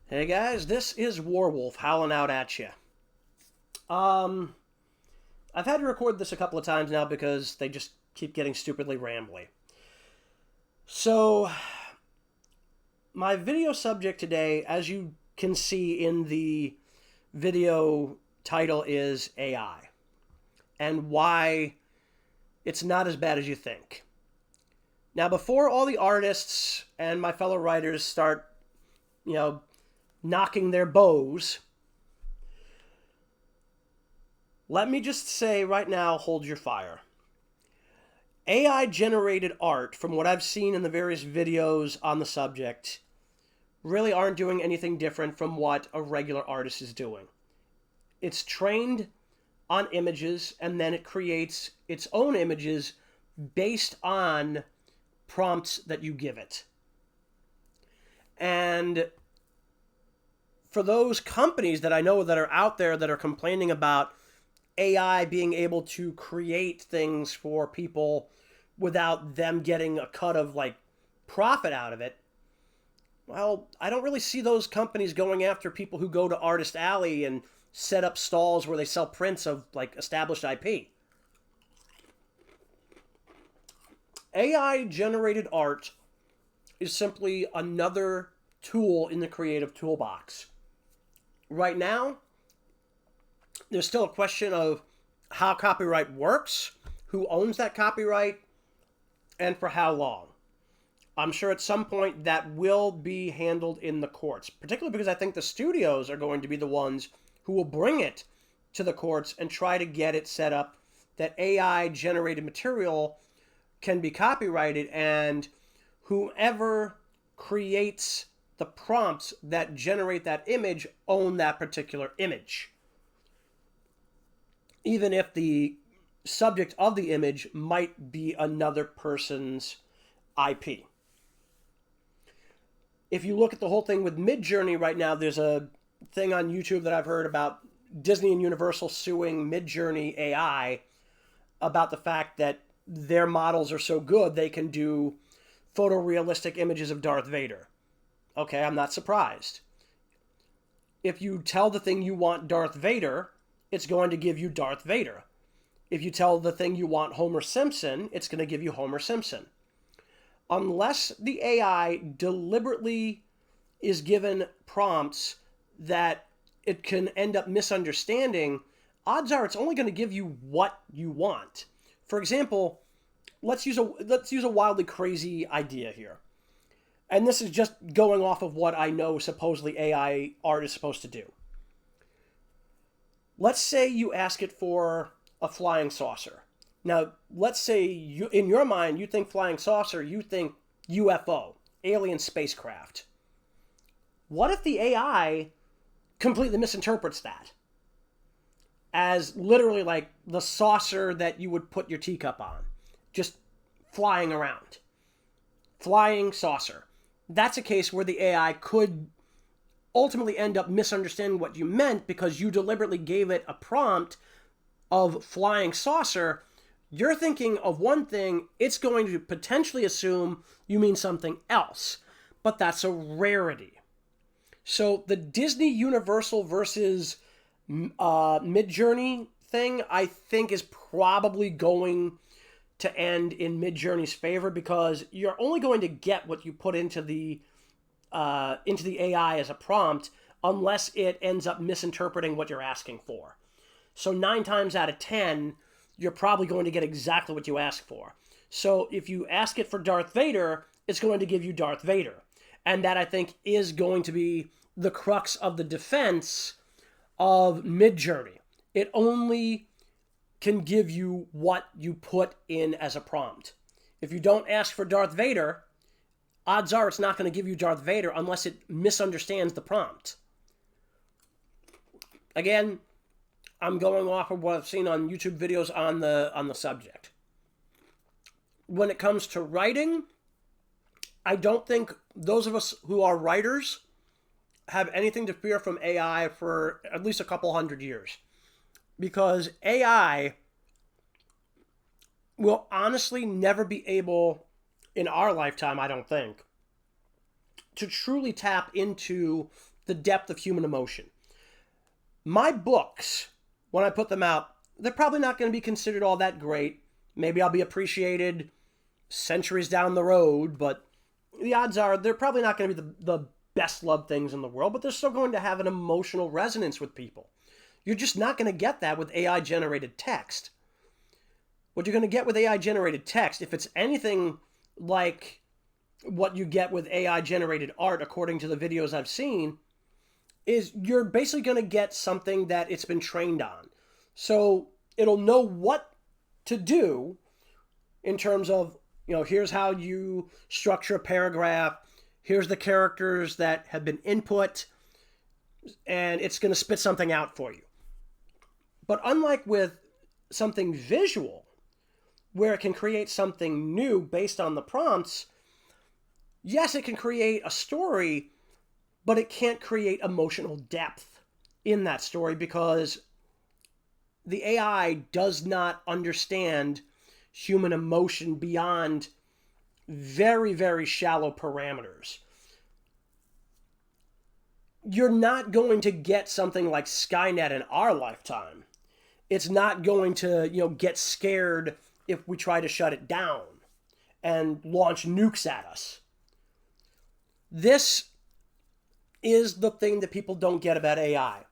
Hey guys, this is Warwolf howling out at you. Um, I've had to record this a couple of times now because they just keep getting stupidly rambly. So, my video subject today, as you can see in the video title, is AI and why it's not as bad as you think. Now, before all the artists and my fellow writers start, you know, knocking their bows, let me just say right now, hold your fire. AI generated art, from what I've seen in the various videos on the subject, really aren't doing anything different from what a regular artist is doing. It's trained on images and then it creates its own images based on prompts that you give it. And for those companies that I know that are out there that are complaining about AI being able to create things for people without them getting a cut of profit out of it, well, I don't really see those companies going after people who go to Artist Alley and set up stalls where they sell prints of established IP. AI generated art is simply another tool in the creative toolbox. Right now, there's still a question of how copyright works, who owns that copyright, and for how long. I'm sure at some point that will be handled in the courts, particularly because I think the studios are going to be the ones who will bring it to the courts and try to get it set up that AI generated material can be copyrighted, and whoever creates the prompts that generate that image own that particular image, even if the subject of the image might be another person's IP. If you look at the whole thing with Midjourney right now, there's a thing on YouTube that I've heard about Disney and Universal suing Midjourney AI about the fact that their models are so good they can do photorealistic images of Darth Vader. Okay, I'm not surprised. If you tell the thing you want Darth Vader, it's going to give you Darth Vader. If you tell the thing you want Homer Simpson, it's going to give you Homer Simpson. Unless the AI deliberately is given prompts that it can end up misunderstanding, odds are it's only going to give you what you want. For example, let's use a wildly crazy idea here. And this is just going off of what I know supposedly AI art is supposed to do. Let's say you ask it for a flying saucer. Now, let's say in your mind, you think flying saucer, you think UFO, alien spacecraft. What if the AI completely misinterprets that as literally like the saucer that you would put your teacup on, just flying around? Flying saucer. That's a case where the AI could ultimately end up misunderstanding what you meant because you deliberately gave it a prompt of flying saucer. You're thinking of one thing, it's going to potentially assume you mean something else, but that's a rarity. So the Disney Universal versus Midjourney thing, I think, is probably going to end in Midjourney's favor because you're only going to get what you put into the AI as a prompt unless it ends up misinterpreting what you're asking for. So 9 times out of 10, you're probably going to get exactly what you ask for. So if you ask it for Darth Vader, it's going to give you Darth Vader. And that, I think, is going to be the crux of the defense of Midjourney. It only can give you what you put in as a prompt. If you don't ask for Darth Vader, odds are it's not going to give you Darth Vader unless it misunderstands the prompt. Again, I'm going off of what I've seen on YouTube videos on the subject. When it comes to writing, I don't think those of us who are writers have anything to fear from AI for at least a couple hundred years. Because AI will honestly never be able, in our lifetime, I don't think, to truly tap into the depth of human emotion. My books, when I put them out, they're probably not going to be considered all that great. Maybe I'll be appreciated centuries down the road, but the odds are they're probably not going to be the best loved things in the world, but they're still going to have an emotional resonance with people. You're just not going to get that with AI generated text. What you're going to get with AI generated text, if it's anything like what you get with AI generated art, according to the videos I've seen, is you're basically going to get something that it's been trained on. So it'll know what to do in terms of, here's how you structure a paragraph, here's the characters that have been input, and it's going to spit something out for you. But unlike with something visual, where it can create something new based on the prompts, yes, it can create a story, but it can't create emotional depth in that story because the AI does not understand human emotion beyond very, very shallow parameters. You're not going to get something like Skynet in our lifetime. It's not going to, get scared if we try to shut it down and launch nukes at us. This is the thing that people don't get about AI.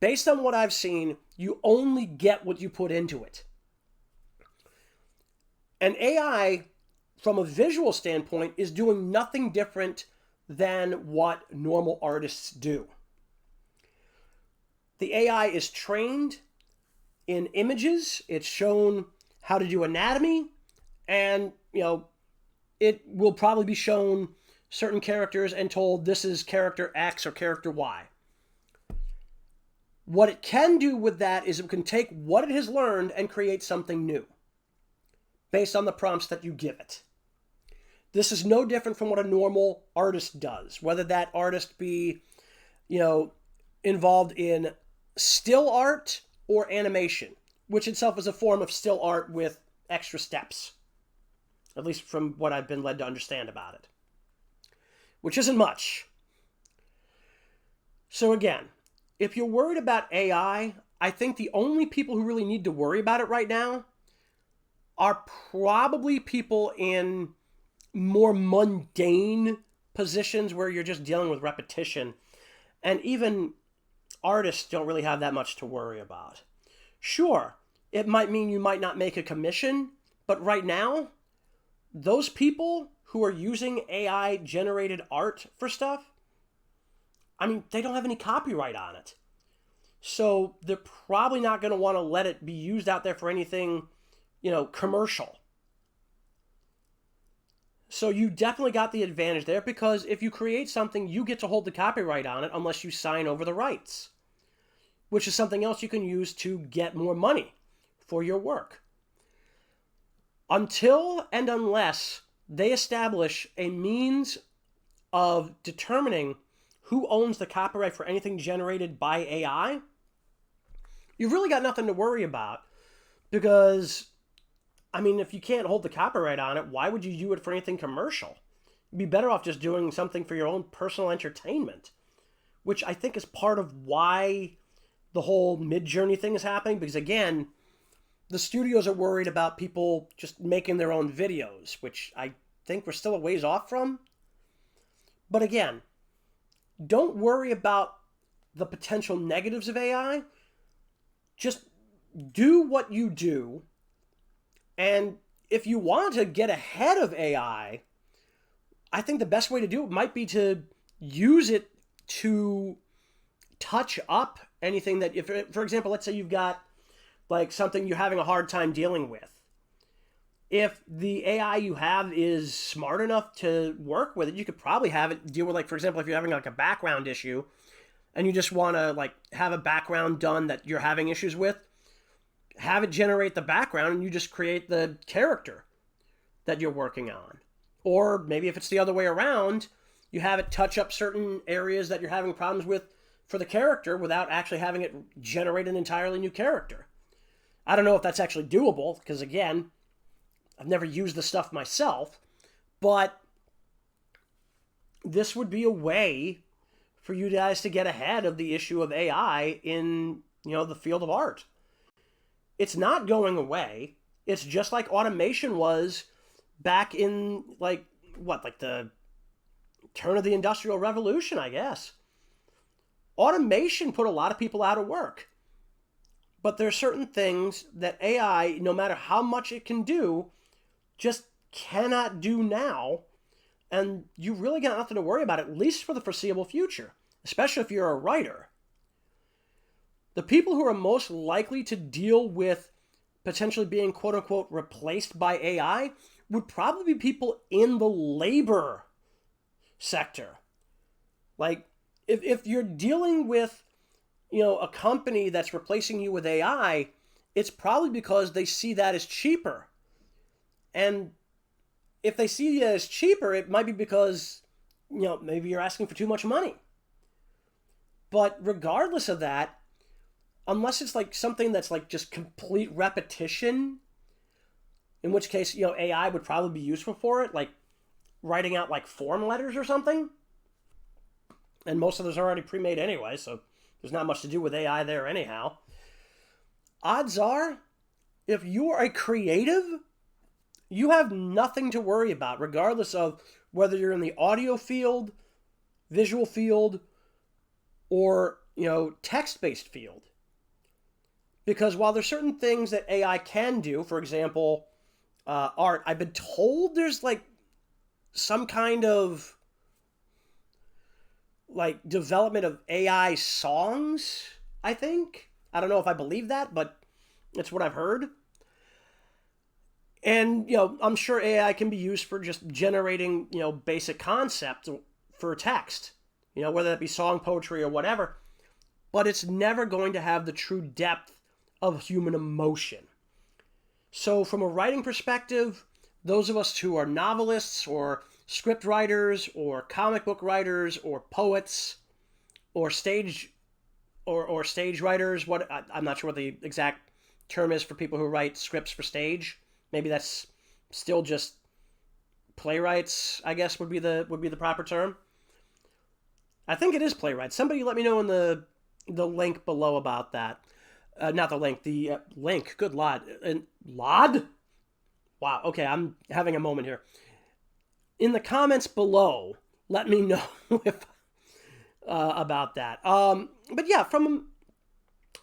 Based on what I've seen, you only get what you put into it. And AI, from a visual standpoint, is doing nothing different than what normal artists do. The AI is trained in images, it's shown how to do anatomy, and, it will probably be shown certain characters and told this is character X or character Y. What it can do with that is it can take what it has learned and create something new based on the prompts that you give it. This is no different from what a normal artist does, whether that artist be, involved in still art or animation, which itself is a form of still art with extra steps, at least from what I've been led to understand about it, which isn't much. So again, if you're worried about AI, I think the only people who really need to worry about it right now are probably people in more mundane positions where you're just dealing with repetition. And even artists don't really have that much to worry about. Sure, it might mean you might not make a commission, but right now, those people who are using AI generated art for stuff, they don't have any copyright on it. So they're probably not going to want to let it be used out there for anything, commercial. So you definitely got the advantage there because if you create something, you get to hold the copyright on it unless you sign over the rights, which is something else you can use to get more money for your work. Until and unless they establish a means of determining who owns the copyright for anything generated by AI, you've really got nothing to worry about because, if you can't hold the copyright on it, why would you do it for anything commercial? You'd be better off just doing something for your own personal entertainment, which I think is part of why the whole Mid-Journey thing is happening, because again, the studios are worried about people just making their own videos, which I think we're still a ways off from. But again, don't worry about the potential negatives of AI. Just do what you do. And if you want to get ahead of AI, I think the best way to do it might be to use it to touch up anything that, if, for example, let's say you've got like something you're having a hard time dealing with. If the AI you have is smart enough to work with it, you could probably have it deal with, like, for example, if you're having like a background issue and you just want to like have a background done that you're having issues with, have it generate the background and you just create the character that you're working on. Or maybe if it's the other way around, you have it touch up certain areas that you're having problems with for the character without actually having it generate an entirely new character. I don't know if that's actually doable because, again, I've never used the stuff myself, but this would be a way for you guys to get ahead of the issue of AI in, the field of art. It's not going away. It's just like automation was back in like the turn of the Industrial Revolution, I guess. Automation put a lot of people out of work. But there are certain things that AI, no matter how much it can do, just cannot do now. And you really got nothing to worry about, at least for the foreseeable future, especially if you're a writer. The people who are most likely to deal with potentially being quote unquote replaced by AI would probably be people in the labor sector. Like, if you're dealing with, a company that's replacing you with AI, it's probably because they see that as cheaper. And if they see it as cheaper, it might be because, maybe you're asking for too much money. But regardless of that, unless it's like something that's like just complete repetition, in which case, AI would probably be useful for it, like writing out like form letters or something. And most of those are already pre-made anyway, so there's not much to do with AI there anyhow. Odds are, if you are a creative, you have nothing to worry about, regardless of whether you're in the audio field, visual field, or, text-based field. Because while there's certain things that AI can do, for example, art, I've been told there's like some kind of like development of AI songs, I think. I don't know if I believe that, but it's what I've heard. And, I'm sure AI can be used for just generating, basic concepts for text, whether that be song, poetry, or whatever. But it's never going to have the true depth of human emotion. So from a writing perspective, those of us who are novelists or script writers or comic book writers or poets or stage writers, I'm not sure what the exact term is for people who write scripts for stage. Maybe that's still just playwrights, I guess would be the proper term. I think it is playwrights. Somebody let me know in the link below about that. Not the link, the link. Good lord. And lod? Wow, okay, I'm having a moment here. In the comments below, let me know if about that. But yeah, from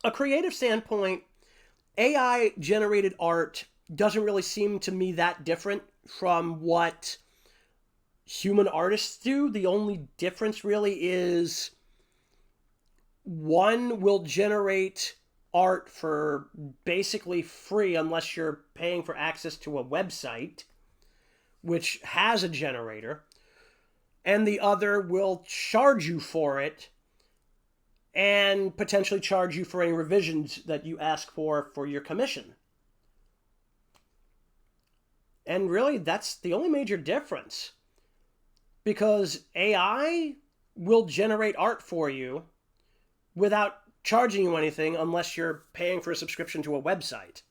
a creative standpoint, AI-generated art doesn't really seem to me that different from what human artists do. The only difference really is one will generate art for basically free unless you're paying for access to a website, which has a generator, and the other will charge you for it and potentially charge you for any revisions that you ask for your commission. And really, that's the only major difference. Because AI will generate art for you without charging you anything unless you're paying for a subscription to a website.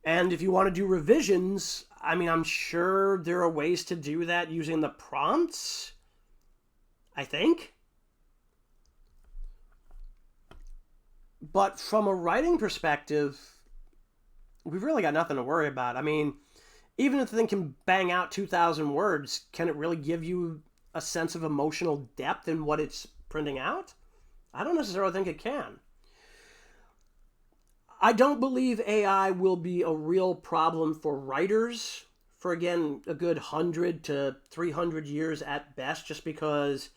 And if you want to do revisions, I mean, I'm sure there are ways to do that using the prompts, I think. But from a writing perspective, we've really got nothing to worry about. I mean, even if the thing can bang out 2,000 words, can it really give you a sense of emotional depth in what it's printing out? I don't necessarily think it can. I don't believe AI will be a real problem for writers for, again, a good 100 to 300 years at best, just because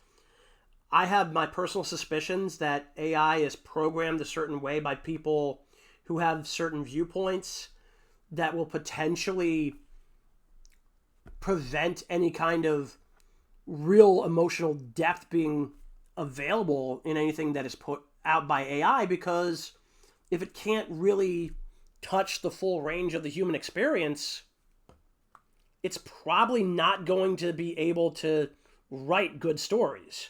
I have my personal suspicions that AI is programmed a certain way by people who have certain viewpoints that will potentially prevent any kind of real emotional depth being available in anything that is put out by AI, because if it can't really touch the full range of the human experience, it's probably not going to be able to write good stories.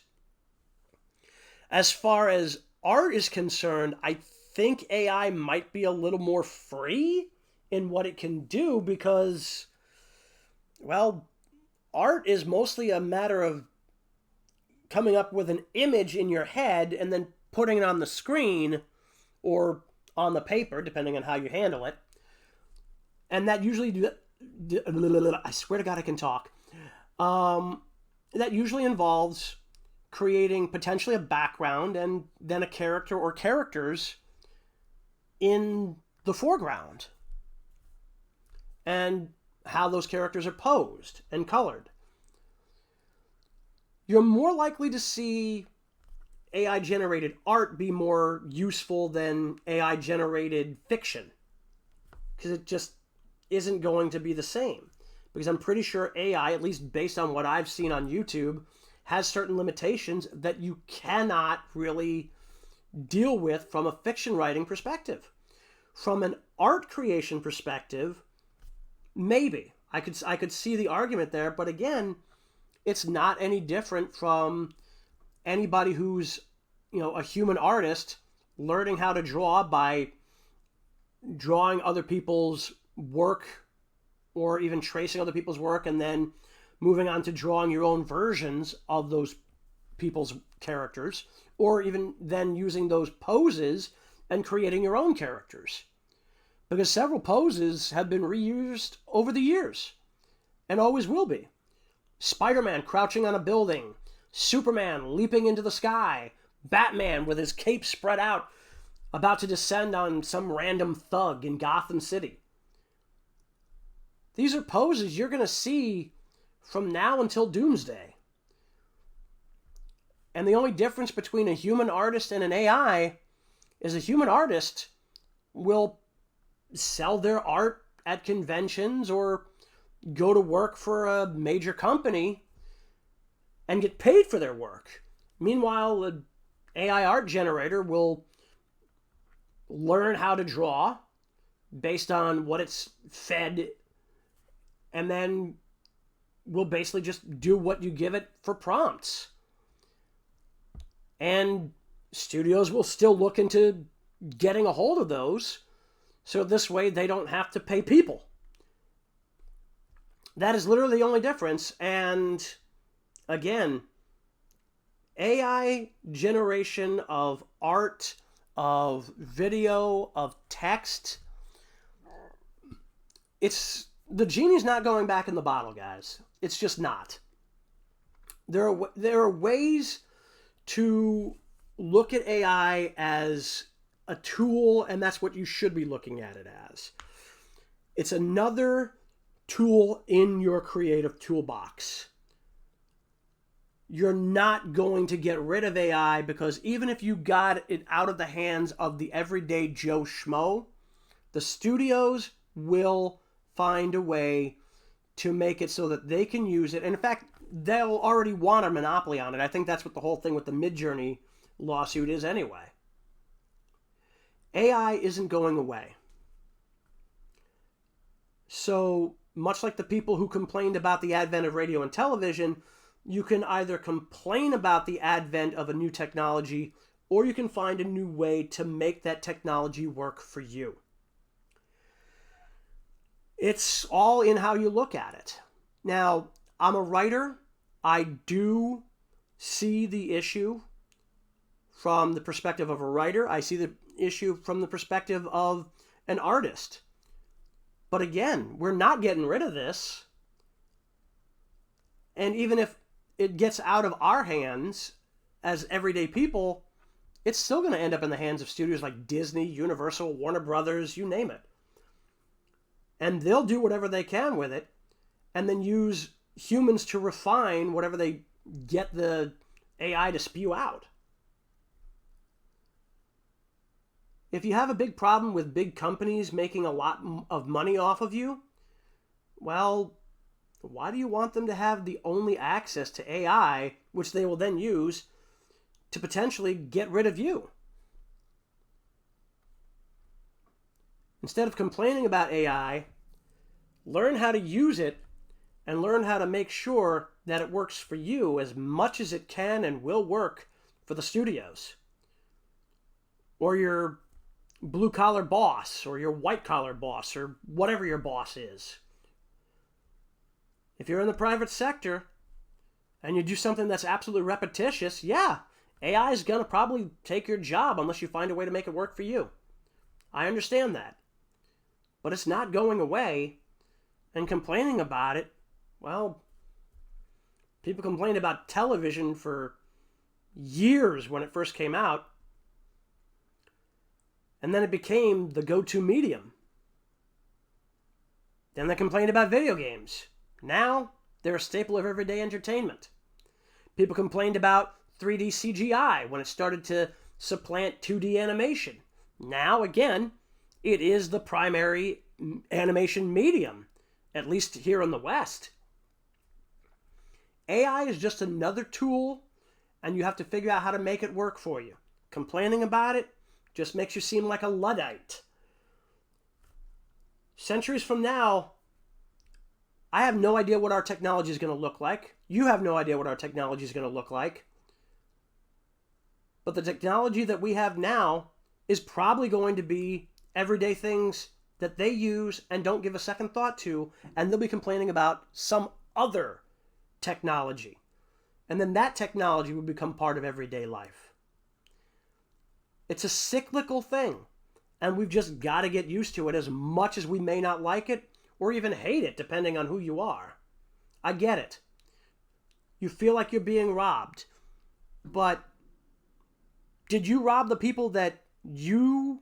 As far as art is concerned, I think AI might be a little more free in what it can do because, well, art is mostly a matter of coming up with an image in your head and then putting it on the screen or on the paper, depending on how you handle it. And that usually, I swear to God I can talk. That usually involves creating potentially a background and then a character or characters in the foreground. And how those characters are posed and colored. You're more likely to see AI-generated art be more useful than AI-generated fiction. Because it just isn't going to be the same. Because I'm pretty sure AI, at least based on what I've seen on YouTube, has certain limitations that you cannot really deal with from a fiction writing perspective. From an art creation perspective, maybe. I could see the argument there, but again, it's not any different from anybody who's, a human artist learning how to draw by drawing other people's work or even tracing other people's work and then moving on to drawing your own versions of those people's characters, or even then using those poses and creating your own characters. Because several poses have been reused over the years and always will be. Spider-Man crouching on a building, Superman leaping into the sky, Batman with his cape spread out, about to descend on some random thug in Gotham City. These are poses you're going to see from now until doomsday. And the only difference between a human artist and an AI is a human artist will sell their art at conventions or go to work for a major company and get paid for their work. Meanwhile, an AI art generator will learn how to draw based on what it's fed and then will basically just do what you give it for prompts. And studios will still look into getting a hold of those so this way they don't have to pay people. That is literally the only difference. And again, AI generation of art, of video, of text, the genie's not going back in the bottle, guys. It's just not. There are ways to look at AI as a tool, and that's what you should be looking at it as. It's another tool in your creative toolbox. You're not going to get rid of AI because even if you got it out of the hands of the everyday Joe Schmo, the studios will find a way to make it so that they can use it. And in fact, they'll already want a monopoly on it. I think that's what the whole thing with the Midjourney lawsuit is anyway. AI isn't going away. So much like the people who complained about the advent of radio and television, you can either complain about the advent of a new technology or you can find a new way to make that technology work for you. It's all in how you look at it. Now, I'm a writer. I do see the issue from the perspective of a writer. I see the issue from the perspective of an artist. But again, we're not getting rid of this. And even if it gets out of our hands as everyday people, it's still going to end up in the hands of studios like Disney, Universal, Warner Brothers, you name it. And they'll do whatever they can with it and then use humans to refine whatever they get the AI to spew out. If you have a big problem with big companies making a lot of money off of you, well, why do you want them to have the only access to AI, which they will then use to potentially get rid of you? Instead of complaining about AI, learn how to use it and learn how to make sure that it works for you as much as it can and will work for the studios. Or your blue-collar boss, or your white-collar boss, or whatever your boss is. If you're in the private sector, and you do something that's absolutely repetitious, yeah, AI is going to probably take your job unless you find a way to make it work for you. I understand that. But it's not going away, and complaining about it, well, people complained about television for years when it first came out, and then it became the go-to medium. Then they complained about video games. Now, they're a staple of everyday entertainment. People complained about 3D CGI when it started to supplant 2D animation. Now, again, it is the primary animation medium, at least here in the West. AI is just another tool, and you have to figure out how to make it work for you. Complaining about it just makes you seem like a Luddite. Centuries from now, I have no idea what our technology is going to look like. You have no idea what our technology is going to look like. But the technology that we have now is probably going to be everyday things that they use and don't give a second thought to, and they'll be complaining about some other technology. And then that technology will become part of everyday life. It's a cyclical thing, and we've just got to get used to it, as much as we may not like it or even hate it, depending on who you are. I get it. You feel like you're being robbed, but did you rob the people that you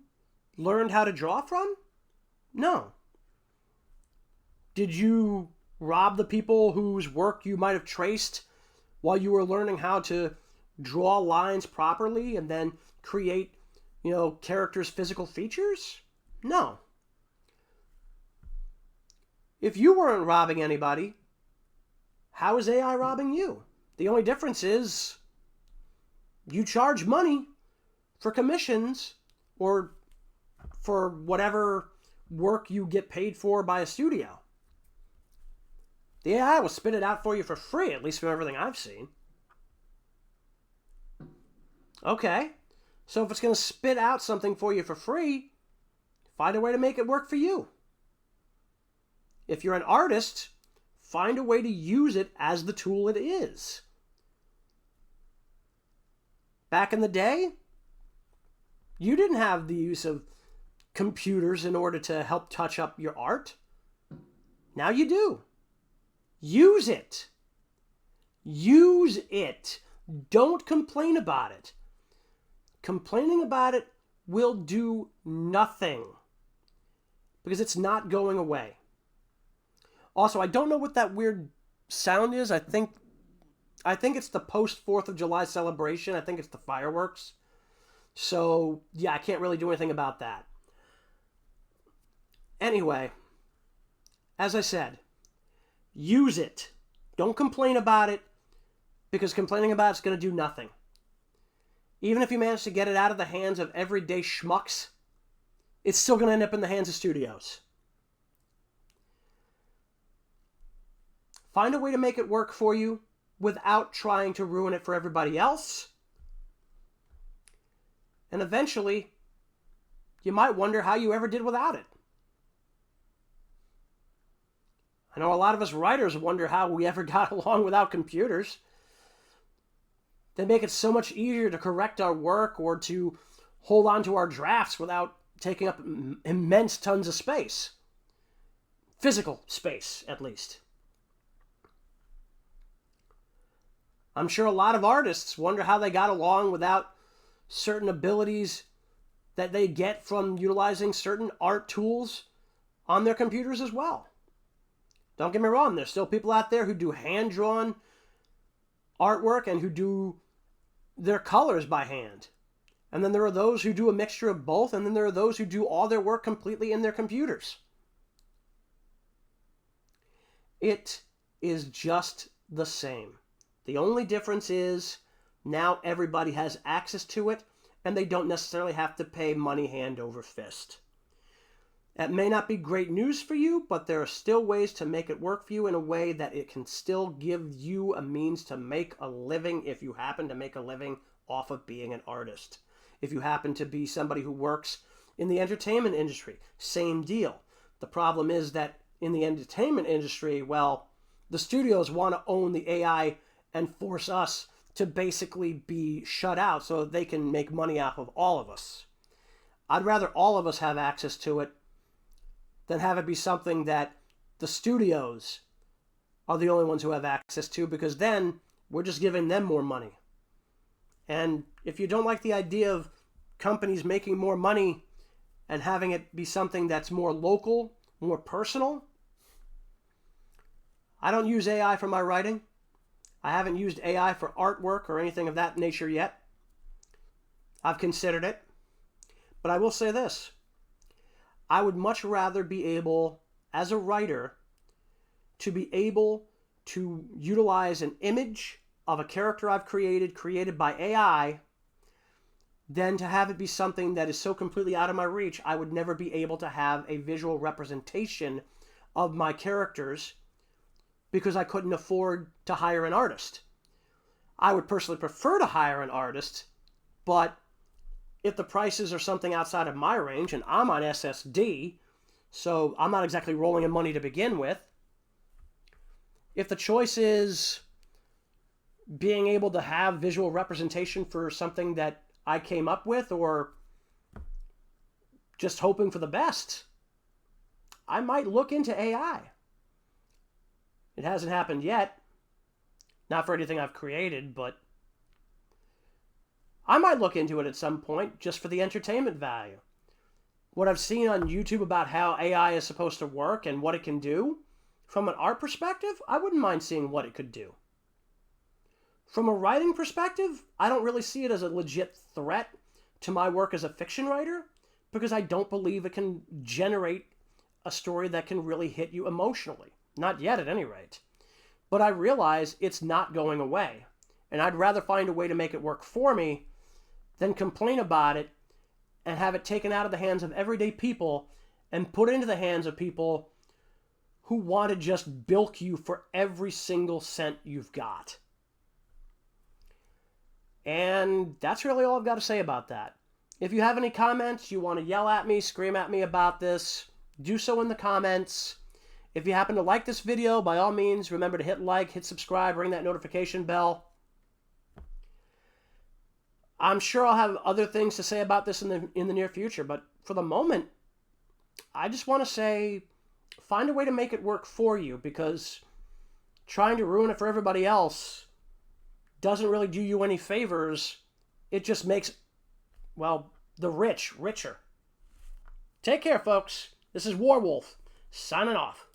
learned how to draw from? No. Did you rob the people whose work you might have traced while you were learning how to draw lines properly and then create, characters' physical features? No. If you weren't robbing anybody, how is AI robbing you? The only difference is you charge money for commissions or for whatever work you get paid for by a studio. The AI will spit it out for you for free, at least from everything I've seen. Okay, so if it's going to spit out something for you for free, find a way to make it work for you. If you're an artist, find a way to use it as the tool it is. Back in the day, you didn't have the use of computers in order to help touch up your art. Now you do. Use it. Use it. Don't complain about it. Complaining about it will do nothing because it's not going away. Also, I don't know what that weird sound is. I think it's the post 4th of July celebration. I think it's the fireworks. So, yeah, I can't really do anything about that. Anyway, as I said, use it. Don't complain about it, because complaining about it's going to do nothing. Even if you manage to get it out of the hands of everyday schmucks, it's still going to end up in the hands of studios. Find a way to make it work for you without trying to ruin it for everybody else. And eventually, you might wonder how you ever did without it. I know a lot of us writers wonder how we ever got along without computers. They make it so much easier to correct our work or to hold on to our drafts without taking up immense tons of space. Physical space, at least. I'm sure a lot of artists wonder how they got along without certain abilities that they get from utilizing certain art tools on their computers as well. Don't get me wrong, there's still people out there who do hand-drawn artwork and who do their colors by hand. And then there are those who do a mixture of both, and then there are those who do all their work completely in their computers. It is just the same. The only difference is now everybody has access to it, and they don't necessarily have to pay money hand over fist. That may not be great news for you, but there are still ways to make it work for you in a way that it can still give you a means to make a living if you happen to make a living off of being an artist. If you happen to be somebody who works in the entertainment industry, same deal. The problem is that in the entertainment industry, well, the studios want to own the AI and force us to basically be shut out so that they can make money off of all of us. I'd rather all of us have access to it than have it be something that the studios are the only ones who have access to, because then we're just giving them more money. And if you don't like the idea of companies making more money and having it be something that's more local, more personal, I don't use AI for my writing. I haven't used AI for artwork or anything of that nature yet. I've considered it. But I will say this. I would much rather be able, as a writer, to be able to utilize an image of a character I've created by AI, than to have it be something that is so completely out of my reach, I would never be able to have a visual representation of my characters because I couldn't afford to hire an artist. I would personally prefer to hire an artist, but if the prices are something outside of my range, and I'm on SSD, so I'm not exactly rolling in money to begin with, if the choice is being able to have visual representation for something that I came up with, or just hoping for the best, I might look into AI. It hasn't happened yet. Not for anything I've created, but I might look into it at some point just for the entertainment value. What I've seen on YouTube about how AI is supposed to work and what it can do, from an art perspective, I wouldn't mind seeing what it could do. From a writing perspective, I don't really see it as a legit threat to my work as a fiction writer, because I don't believe it can generate a story that can really hit you emotionally. Not yet, at any rate. But I realize it's not going away, and I'd rather find a way to make it work for me than complain about it and have it taken out of the hands of everyday people and put into the hands of people who want to just bilk you for every single cent you've got. And that's really all I've got to say about that. If you have any comments, you want to yell at me, scream at me about this, do so in the comments. If you happen to like this video, by all means, remember to hit like, hit subscribe, ring that notification bell. I'm sure I'll have other things to say about this in the near future, but for the moment, I just want to say, find a way to make it work for you, because trying to ruin it for everybody else doesn't really do you any favors. It just makes, well, the rich richer. Take care, folks. This is Warwolf, signing off.